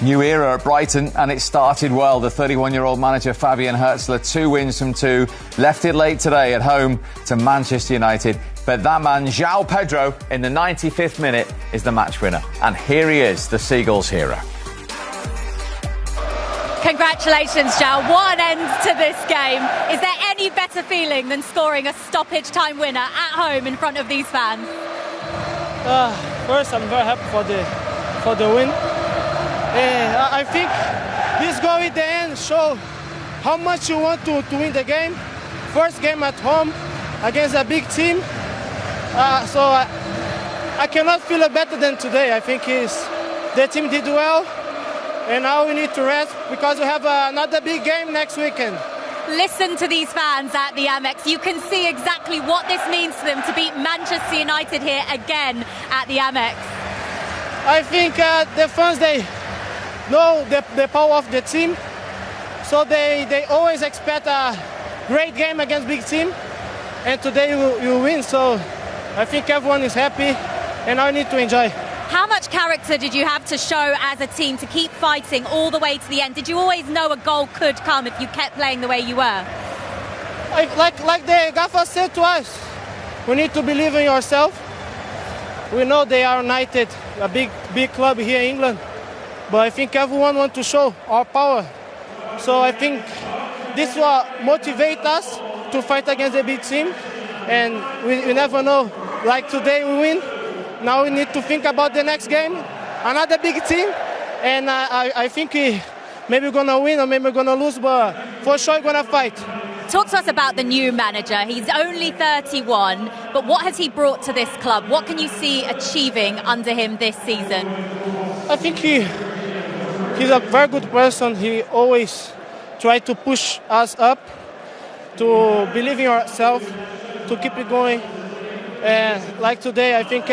New era at Brighton, and it started well. The 31-year-old manager Fabian Hürzeler, 2 wins from 2, left it late today at home to Manchester United. But that man, João Pedro, in the 95th minute, is the match winner. And here he is, the Seagulls' hero. Congratulations, João. What an end to this game. Is there any better feeling than scoring a stoppage time winner at home in front of these fans? First, I'm very happy for the win. I think this goal at the end shows how much you want to win the game. First game at home against a big team. So I cannot feel it better than today. I think the team did well. And now we need to rest because we have another big game next weekend. Listen to these fans at the Amex. You can see exactly what this means to them to beat Manchester United here again at the Amex. I think the fans, they know the power of the team. So they always expect a great game against big team. And today you win. So I think everyone is happy and I need to enjoy. How much character did you have to show as a team to keep fighting all the way to the end? Did you always know a goal could come if you kept playing the way you were? Like the gaffer said to us, we need to believe in yourself. We know they are United, a big club here in England, but I think everyone wants to show our power. So I think this will motivate us to fight against a big team, and we never know. Like today we win. Now we need to think about the next game, another big team, and I think maybe we're going to win or maybe we're going to lose, but for sure we're going to fight. Talk to us about the new manager. He's only 31, but what has he brought to this club? What can you see achieving under him this season? I think he's a very good person. He always tries to push us up, to believe in ourselves, to keep it going. Like today, I think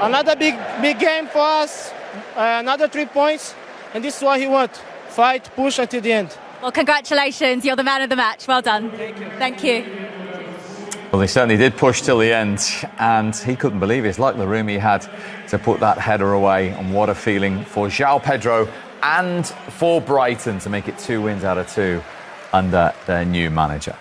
another big game for us, another 3 points, and this is what he wants. Fight, push until the end. Well, congratulations. You're the man of the match. Well done. Thank you. Well, they certainly did push till the end, and he couldn't believe his luck, the room he had to put that header away. And what a feeling for João Pedro and for Brighton to make it 2 wins out of 2 under their new manager.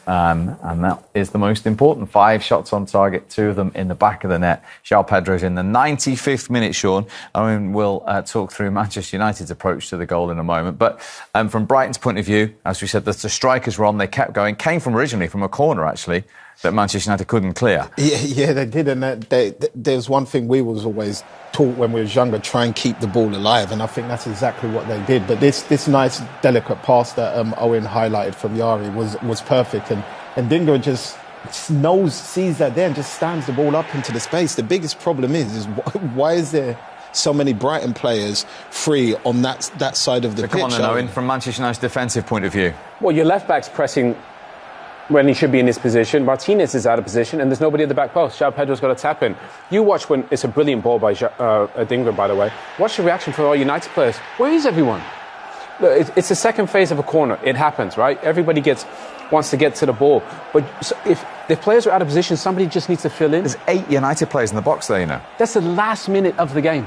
And that is the most important. 5 shots on target, 2 of them in the back of the net. João Pedro's in the 95th minute, Shaun. Owen will talk through Manchester United's approach to the goal in a moment. But from Brighton's point of view, as we said, the strikers were on, they kept going. Came from originally from a corner, actually, that Manchester United couldn't clear. Yeah, they did. And there's one thing we was always taught when we was younger, try and keep the ball alive. And I think that's exactly what they did. But this nice, delicate pass that Owen highlighted from Yari was perfect. And Dingo just sees that there and just stands the ball up into the space. The biggest problem is why is there so many Brighton players free on that side of the pitch? Come on then, Owen, from Manchester United's defensive point of view. Well, your left-back's pressing when he should be in his position. Martinez is out of position and there's nobody at the back post. João Pedro's got to tap in. You watch when it's a brilliant ball by Dingo, by the way. Watch the reaction from our United players. Where is everyone? Look, it's the second phase of a corner. It happens, right? Everybody wants to get to the ball. But if the players are out of position, somebody just needs to fill in. There's 8 United players in the box there, you know. That's the last minute of the game.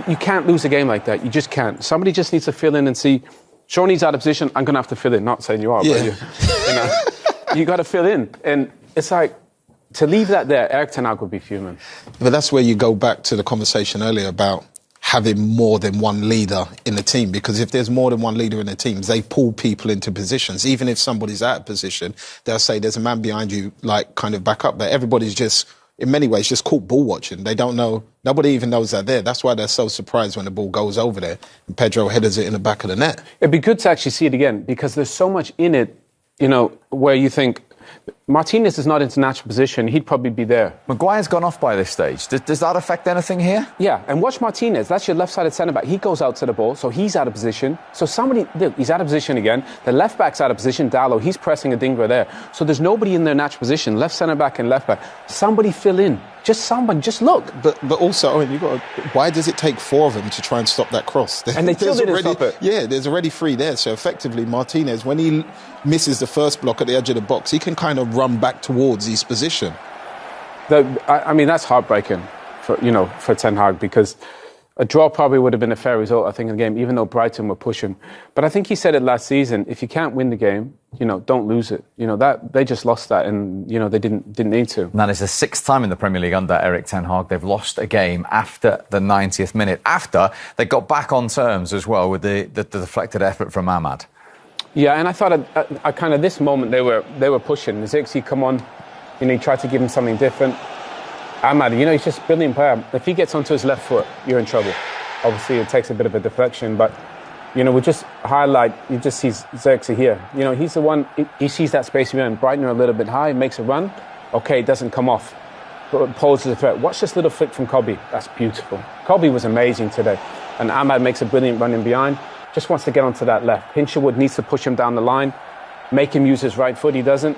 You can't lose a game like that. You just can't. Somebody just needs to fill in and see, Shaun needs out of position, I'm going to have to fill in. Not saying you are, but you know. You got to fill in. And it's like, to leave that there, Erik ten Hag would be fuming. But that's where you go back to the conversation earlier about having more than one leader in the team. Because if there's more than one leader in the team, they pull people into positions. Even if somebody's out of position, they'll say there's a man behind you, like, kind of back up there. Everybody's just, in many ways, just caught ball watching. They don't know, nobody even knows they're there. That's why they're so surprised when the ball goes over there and Pedro headers it in the back of the net. It'd be good to actually see it again, because there's so much in it, you know, where you think Martinez is not in natural position, he'd probably be there. Maguire's gone off by this stage. Does that affect anything here? Yeah, and watch Martinez, that's your left-sided centre-back. He goes out to the ball, so he's out of position. So he's out of position again. The left-back's out of position, Dallo, he's pressing a Dingra there. So there's nobody in their natural position, left centre-back and left-back. Somebody fill in. Just someone, just look. But also, Owen, why does it take 4 of them to try and stop that cross? And they still didn't stop it. Yeah, there's already 3 there. So effectively, Martinez, when he misses the first block at the edge of the box, he can kind of run back towards his position. I mean, that's heartbreaking for Ten Hag, because A draw probably would have been a fair result, I think, in the game, even though Brighton were pushing. But I think he said it last season, if you can't win the game, don't lose it. That they just lost that, and, they didn't need to. And that is the 6th time in the Premier League under Erik ten Hag they've lost a game after the 90th minute, after they got back on terms as well with the deflected effort from Ahmad. Yeah, and I thought at kind of this moment they were pushing. Zirkzee come on, he tried to give him something different. Ahmad, he's just a brilliant player. If he gets onto his left foot, you're in trouble. Obviously, it takes a bit of a deflection, but, we just highlight, you just see Zirkzee here. He's the one, he sees that space you're in. Brighton are a little bit high, makes a run. Okay, it doesn't come off, but poses a threat. Watch this little flick from Kobe. That's beautiful. Kobe was amazing today. And Ahmad makes a brilliant run in behind. Just wants to get onto that left. Hinshelwood needs to push him down the line, make him use his right foot. He doesn't.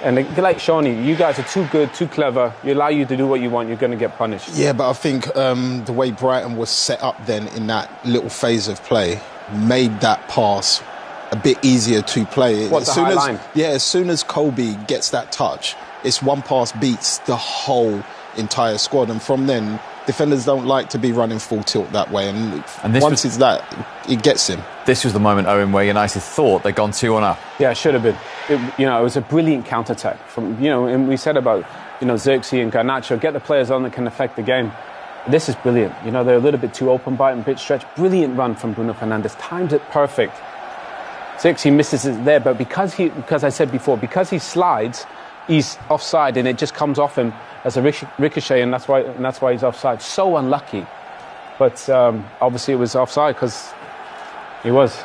And like Shaun, you guys are too good, too clever. You allow you to do what you want, you're going to get punished. Yeah, but I think the way Brighton was set up then in that little phase of play made that pass a bit easier to play. What, the high line? Yeah, as soon as Kobe gets that touch, it's one pass beats the whole entire squad. And from then, defenders don't like to be running full tilt that way. And once it's that, it gets him. This was the moment, Owen, where United thought they'd gone 2-1 up. Yeah, it should have been. It was a brilliant counter-attack. And we said about, Zirkzee and Garnacho, get the players on that can affect the game. This is brilliant. They're a little bit too open by it and bit stretched. Brilliant run from Bruno Fernandes. Timed it perfect. Zirkzee misses it there, but because I said before, because he slides, he's offside and it just comes off him as a ricochet, and that's why he's offside. So unlucky. But obviously it was offside because he was.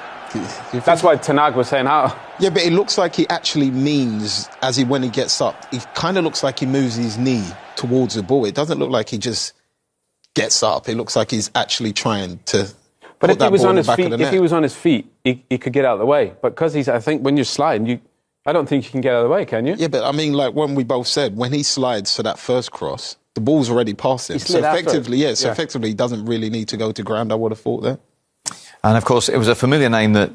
That's why ten Hag was saying how. Yeah, but it looks like he actually means, when he gets up, he kind of looks like he moves his knee towards the ball. It doesn't look like he just gets up. It looks like he's actually trying to. But if he was on his feet, he could get out of the way. But because I think when you're sliding, I don't think you can get out of the way, can you? Yeah, but I mean, like when we both said, when he slides for that first cross, the ball's already past him. So effectively, effectively, he doesn't really need to go to ground, I would have thought there. And of course, it was a familiar name that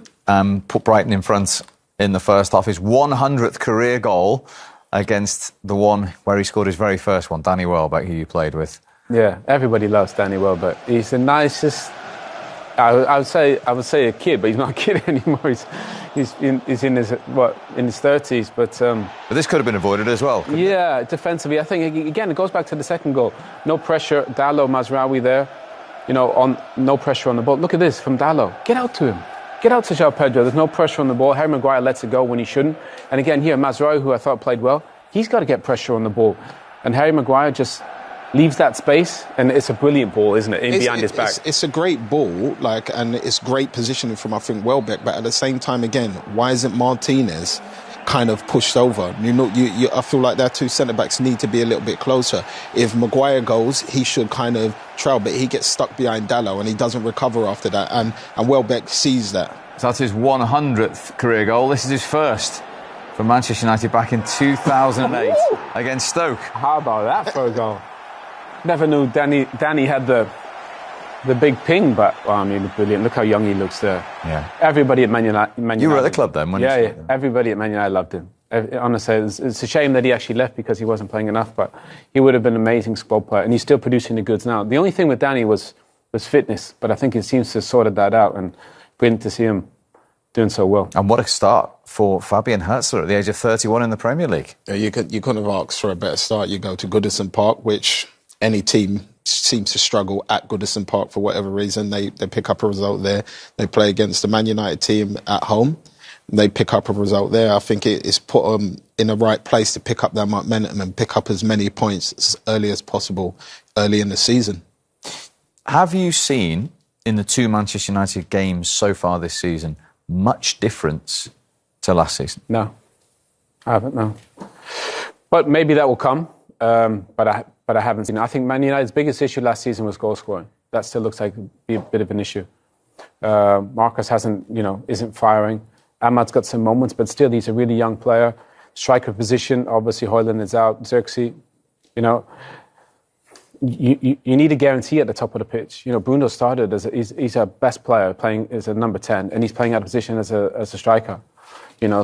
put Brighton in front in the first half. His 100th career goal against the one where he scored his very first one, Danny Welbeck, who you played with. Yeah, everybody loves Danny Welbeck. He's the nicest. I would say a kid, but he's not a kid anymore. He's in his 30s, but this could have been avoided as well. Yeah, defensively, I think again it goes back to the second goal. No pressure, Dalot, Mazraoui there. No pressure on the ball. Look at this from Dalot. Get out to him. Get out to João Pedro. There's no pressure on the ball. Harry Maguire lets it go when he shouldn't. And again here, Mazraoui, who I thought played well, he's got to get pressure on the ball. And Harry Maguire just leaves that space, and it's a brilliant ball, isn't it? Behind his back. It's a great ball, and it's great positioning from, I think, Welbeck. But at the same time, again, why isn't Martinez kind of pushed over? I feel like their two centre-backs need to be a little bit closer. If Maguire goes, he should kind of trail, but he gets stuck behind Dalot and he doesn't recover after that. And Welbeck sees that. So that's his 100th career goal. This is his first for Manchester United back in 2008 against Stoke. How about that for a goal? Never knew Danny had the big ping, but brilliant. Look how young he looks there. Yeah. Everybody at Man United. You were at the club then, weren't you? Yeah. Everybody at Man United loved him. Honestly, it's a shame that he actually left because he wasn't playing enough, but he would have been an amazing squad player, and he's still producing the goods now. The only thing with Danny was fitness, but I think he seems to have sorted that out, and brilliant to see him doing so well. And what a start for Fabian Herzler at the age of 31 in the Premier League. Yeah, you couldn't have asked for a better start. You go to Goodison Park, which any team seems to struggle at Goodison Park for whatever reason. They pick up a result there. They play against the Man United team at home. They pick up a result there. I think it's put them in the right place to pick up that momentum and pick up as many points as early as possible early in the season. Have you seen in the two Manchester United games so far this season much difference to last season? No, I haven't, no. But maybe that will come. But I haven't seen it. I think Man United's biggest issue last season was goal scoring. That still looks like be a bit of an issue. Marcus isn't firing. Ahmad's got some moments, but still he's a really young player. Striker position, obviously Højlund is out. Zirkzee, you need a guarantee at the top of the pitch. Bruno started he's our best player playing as a number 10, and he's playing out of position as a striker.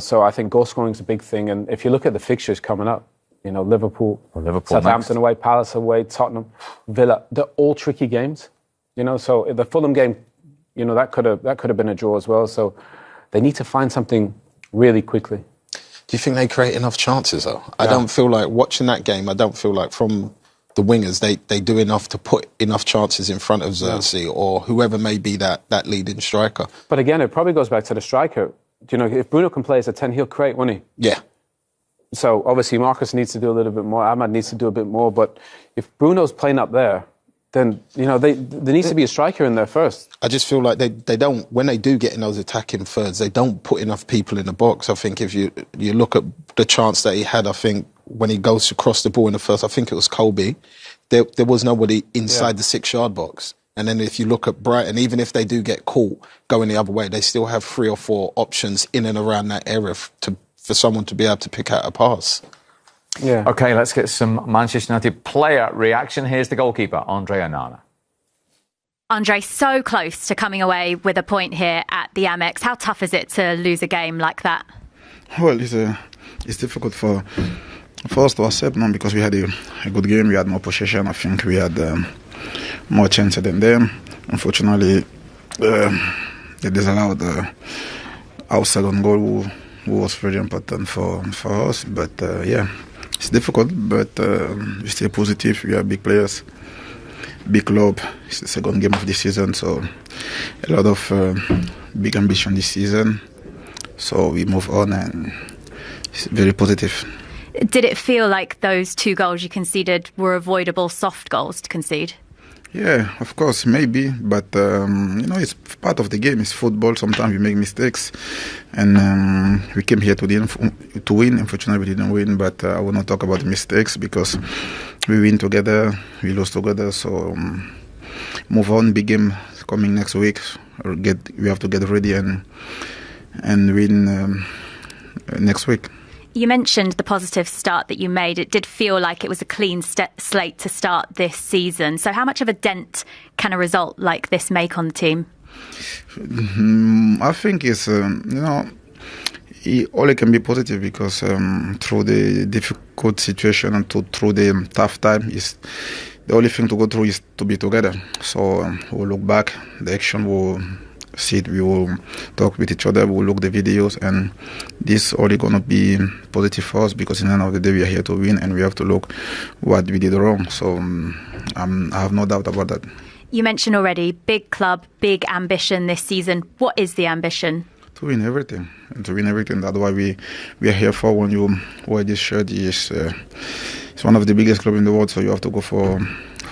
So I think goal scoring is a big thing. And if you look at the fixtures coming up, Liverpool Southampton next away, Palace away, Tottenham, Villa, they're all tricky games. You know, so the Fulham game, you know, that could have been a draw as well. So they need to find something really quickly. Do you think they create enough chances, though? I don't feel like, watching that game, I don't feel like from the wingers, they do enough to put enough chances in front of Xerxes or whoever may be that leading striker. But again, it probably goes back to the striker. You know, if Bruno can play as a 10, he'll create, won't he? Yeah. So obviously Marcus needs to do a little bit more. Ahmad needs to do a bit more. But if Bruno's playing up there, then, you know, there needs to be a striker in there first. I just feel like they don't, when they do get in those attacking thirds, they don't put enough people in the box. I think if you look at the chance that he had, I think when he goes to cross the ball in the first, I think it was Colby, there was nobody inside the 6-yard box. And then if you look at Brighton, even if they do get caught going the other way, they still have 3 or 4 options in and around that area for someone to be able to pick out a pass. Yeah. OK, let's get some Manchester United player reaction. Here's the goalkeeper, André Onana. André, so close to coming away with a point here at the Amex. How tough is it to lose a game like that? Well, it's difficult for us to accept now because we had a good game. We had more possession. I think we had more chances than them. Unfortunately, they disallowed our second goal, who was very important for us. But yeah, it's difficult, but we stay positive. We are big players, big club. It's the second game of the season, so a lot of big ambition this season. So we move on, and it's very positive. Did it feel like those 2 goals you conceded were avoidable soft goals to concede? Yeah, of course, maybe, but you know, it's part of the game. It's football. Sometimes we make mistakes, and we came here to win. Unfortunately, we didn't win, but I will not talk about the mistakes because we win together, we lose together. So move on. Big game coming next week. We have to get ready and win next week. You mentioned the positive start that you made. It did feel like it was a clean slate to start this season. So how much of a dent can a result like this make on the team? I think it's, you know, all it can be positive because through the difficult situation and through the tough time, is the only thing to go through is to be together. So we'll look back, the action will see it, we will talk with each other, we will look the videos, and this only going to be positive for us because in the end of the day we are here to win and we have to look what we did wrong. So I have no doubt about that. You mentioned already, big club, big ambition this season. What is the ambition? To win everything. And to win everything. That's why we are here for. When you wear this shirt, it's one of the biggest clubs in the world, so you have to go for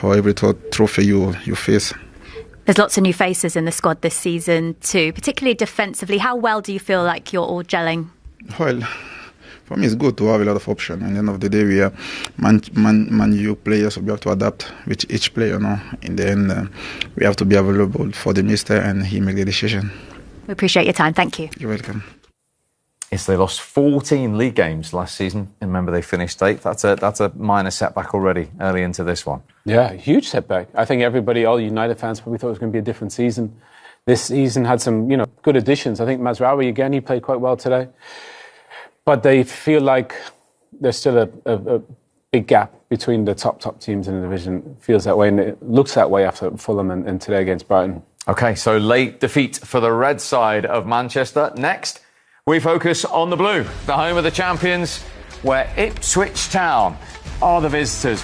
every trophy you face. There's lots of new faces in the squad this season too, particularly defensively. How well do you feel like you're all gelling? Well, for me it's good to have a lot of options. At the end of the day, we are man U players, so we have to adapt with each player. No? In the end, we have to be available for the mister and he make the decision. We appreciate your time. Thank you. You're welcome. Yes, they lost 14 league games last season. And remember, they finished 8th. That's a minor setback already early into this one. Yeah, huge setback. I think everybody, all United fans, probably thought it was going to be a different season. This season had some, you know, good additions. I think Mazraoui, again, he played quite well today. But they feel like there's still a big gap between the top teams in the division. It feels that way, and it looks that way after Fulham and today against Brighton. OK, so late defeat for the red side of Manchester. Next, we focus on the blue, the home of the champions, where Ipswich Town are the visitors.